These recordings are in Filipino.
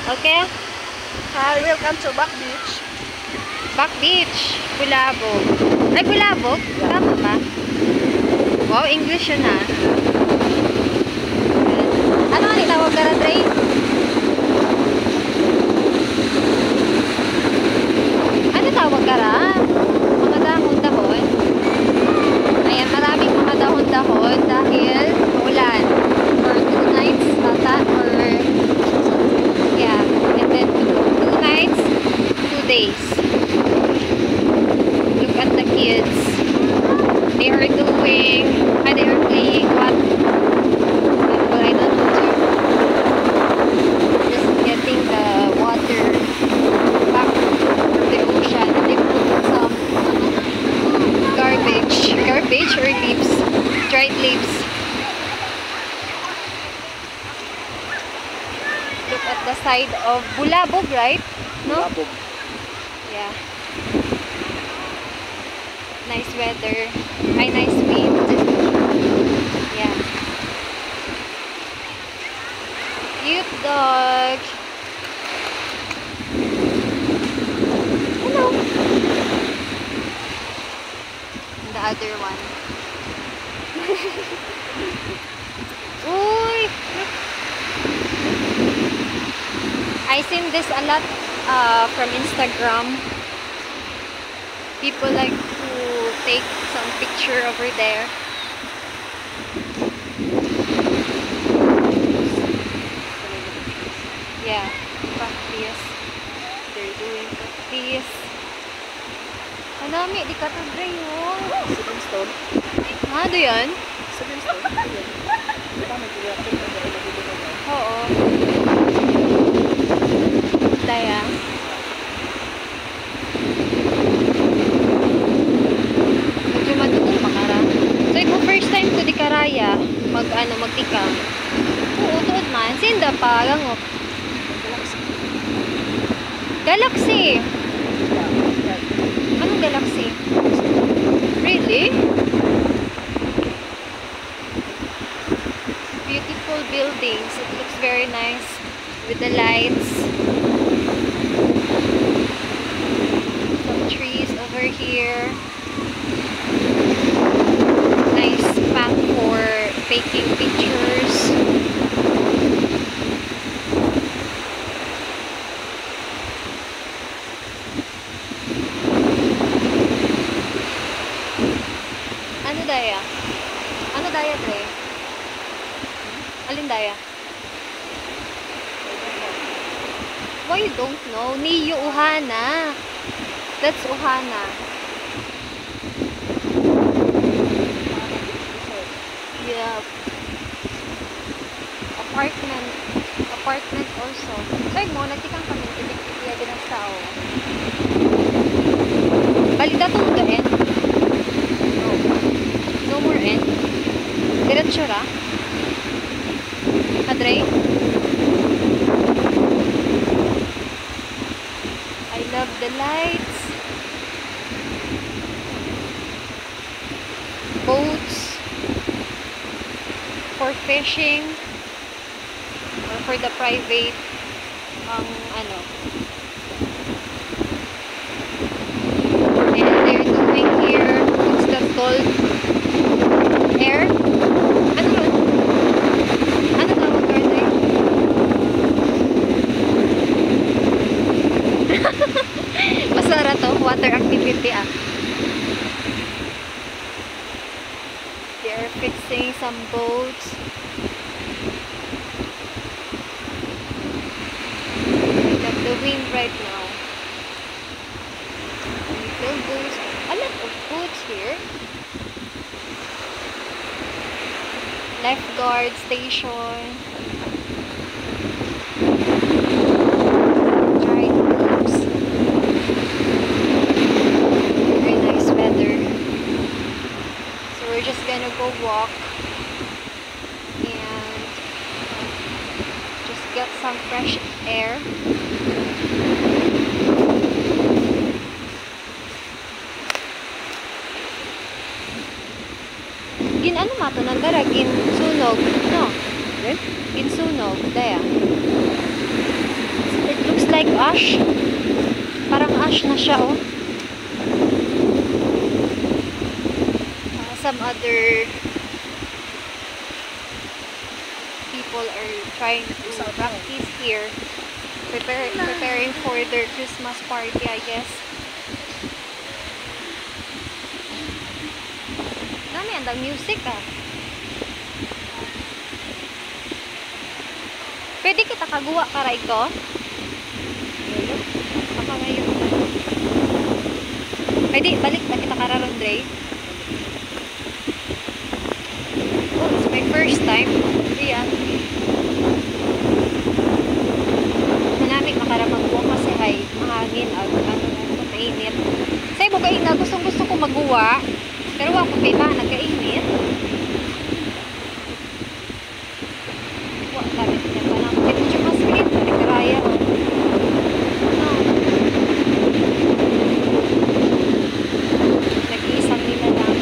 Okay? Hi, welcome to Back Beach. Back Beach. Bulabog. Ay, Bulabog? Tama ba? Wow, English yun ha. Ano nga nitawag ka na, Dre? Ano tawag ka ra? Mga dahon-dahon. Ayan, maraming mga dahon-dahon dahil maulan. For 2 nights, ata, or yeah, and then 2 nights, 2 days. Look at the kids. They are playing what? Well, I don't know too. Just getting the water back from the ocean. They put some garbage or leaves, dried leaves. Look at the side of Bulabog, right? No? Bulabog. Yeah. Nice weather. Ay, nice wind. Yeah. Cute dog. Hello. And the other one. Uy! Look. I seen this a lot from Instagram. People like to take some picture over there. Yeah, practice. They're doing practice. Ang dami, di ka to Dre yun. 7 stone. Ha, do yan? 7 stone. Tama, kaya Oo. Daya. Medyo matutong pakara. So, kung first time ko di karaya, magtikam. Oo, tuod man. Sinda pa, langok. Galaxy. Anong galaxy? Really? Beautiful buildings. It looks very nice with the lights. Some trees over here. Nice spot for taking pictures. Ano daya? Ano daya, Dre? Alin daya? Why you don't know? Niyo Ohana. That's Ohana. Yeah. Apartment also. Say mo, nagtikang kami. Titik-tikiya din ang tao. Balida itong the end. No. No more end. Diretso ra. Padre? I love the lights. Boats for fishing or for the private ano. And they're doing here, what's that called? Air? Ano yun? Ano tawag garden? Masara to, water activity ah. They're fixing some boats. I love the wind right now. Little boats. A lot of boats here. Lifeguard station. Dried leaves. Very nice weather. So we're just gonna go walk and just get some fresh air. Ano mato nandara ginsunog no? Ginsunog daya. ash. Parang ash na siya, oh. Some other people are trying to practice here. Preparing for their Christmas party, I guess. Dami andang music, ah. Pwede kita kagawa karay ko? Baka ngayon. Ay di, balik na kita kararon, Dre. Oh, it's my first time. Iyan. Manamig makaramang buwan kasi ay mahangin at mainit. Say mo kaina, gustong-gusto ko magawa. Pero ako kay ba, nagkainit. Wala kami niya pa lang. Ito siya masakit. Nagkaraya ko. Nag-iisang nila lang.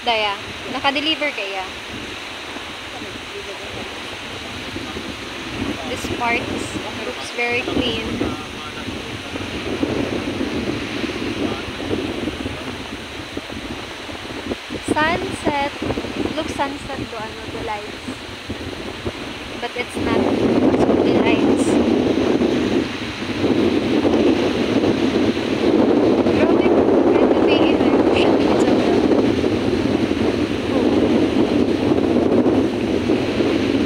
Daya, naka-deliver kaya. This part looks very clean. Sunset. Looks sunset to ano, the lights. But it's not. It's only lights. Grabe, ganda ba yung ocean minutes of the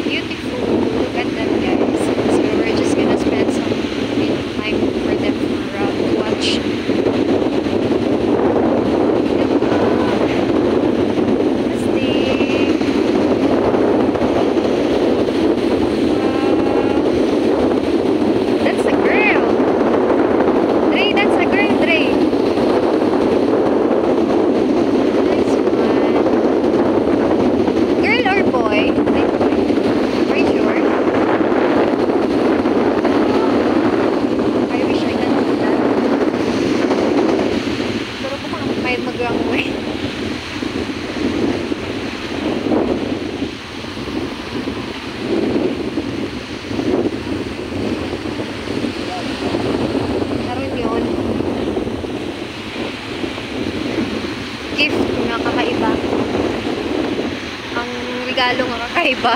beautiful. Look at that, guys. So we're just gonna spend some time for them to watch. That's a girl. Dre, that's a girl, Dre. Nice one. Girl or boy? Are you sure? I wish I can do that. Pero kung may mag-runway. Karoon yun. Gift nga kakaiba. Ang regalo nga kakaiba.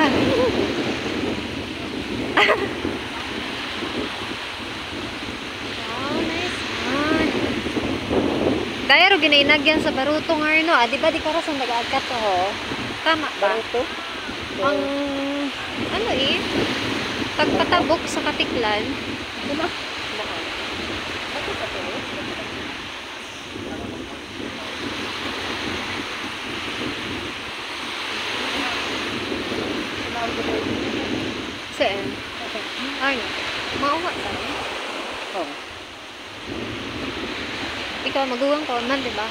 Wow, nice one. Daya ro ginainagyan sa barutong arno. Ah, di ba di karas ang nag-agkat to ho? Tama ba? Baruto? Ang ano eh? Pagpatabok sa katiklan. Ano? Ako sa to? Saan? Ano? Mauwa tayo. Oh. Ikaw, maguwang ka man, di ba?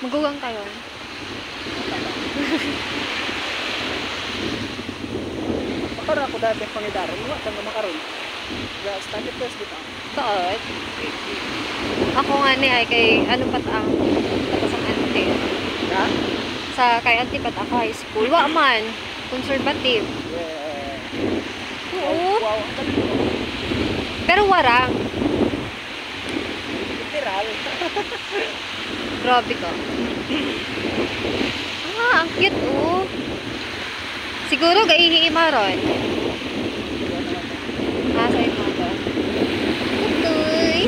Maguwang kayo. Makara ako dati ang pangidaron. Wala kang makaroon. Study first dito. Kaot. Ako nga ni ay kay ano pat ang tapos ang ante. Ha? Sa kay ante pat ako high school. Wa man. Conservative. Yeah. Oo. Wow. Ang galing mo. Pero warang. Literal. Grabe ka. Ah, ang cute oh. Siguro gaihiima ron. Ah, sa ito ba? Tutoy.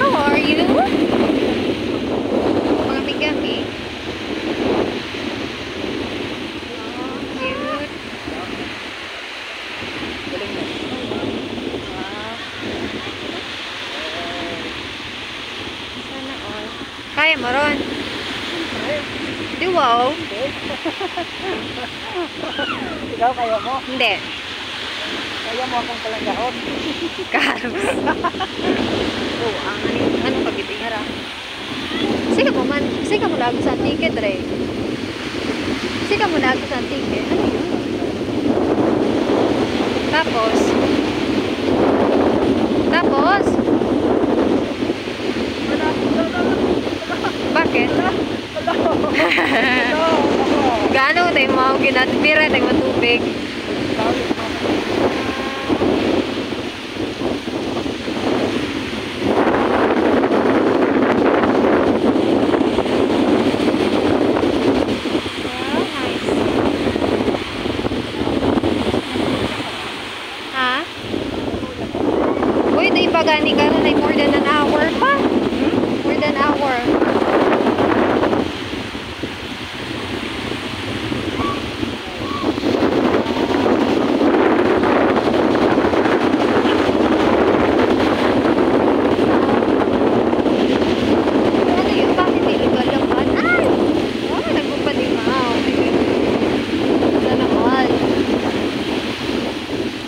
How are you? Mga bigami. Oh, cute. Galing mo. Wow. Sana all. Kaya mo ron. Di wow. Ikaw kaya mo? Hindi. Kaya mo akong palanggaon. Karos. Oh, ang ano pagitingara. Sige mo lago sa ticket, Ray. Sige mo lago sa ticket. Ano yun? Tapos, bakit? Ito, ako. Gaano tayo mga ginatpira tayo matubig. Tawid mo. Ha? Uy, di pa gani ka na more than an hour pa. More than an hour. Ano yun? Bakit hindi lugalugan? Ay! Oh, nagpapalimaw. Sana all.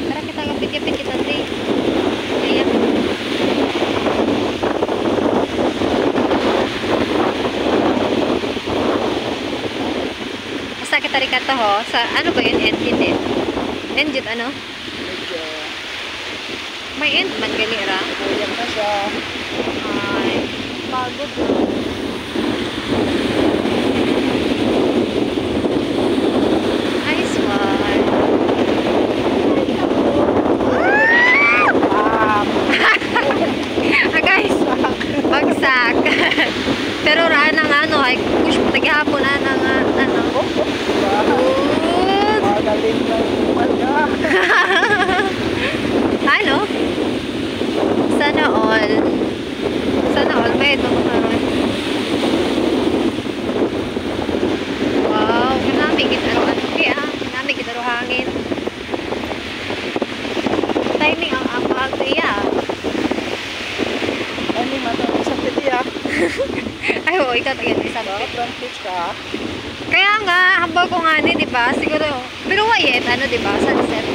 Tara kita kapit-kapit kita, Dre. Ayan. Basta kita rin to ho. Sa ano ba yun? End yun eh. End yun ano? Medyo May end man gali ra. kulang na siya. Ay, pagod na. Nice one. Ah! Ah, guys, bagsak. Pero raan ng ano, ay push mo taghapon na ng ano. Good. Magaling na tumal ka. Ano? Sana all. Sana all. May ito karon. Wow. Kanami gitaro ano kaya. Kanami gitaro hangin. Timing ang apag iya. Ano yung mato? Isang piti ah. Ay, oo, ikaw tagad isa to. Front page ka. Kaya nga, hambal ko nga ni, di ba? Siguro. Pero wait, ano, di ba? Sunset.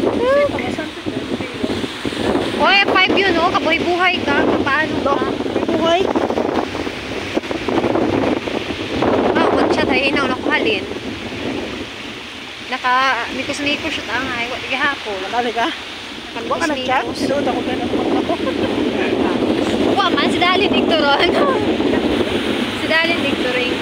Ito mo, isang piti. Oy, 5 yun, oh. Kabuhay-buhay ka. Paano ka? May buhay. Ah, wag siya tayo inaw nakuhalin. Mikos-mikos siya tangay. Wag gihapon. Nakali ka? Huwag ka nag-chat? Mikos-mikos. Sinuot ako ganun ako. Wa man, si Dalin Dictoron. Si Dalin Dictoring.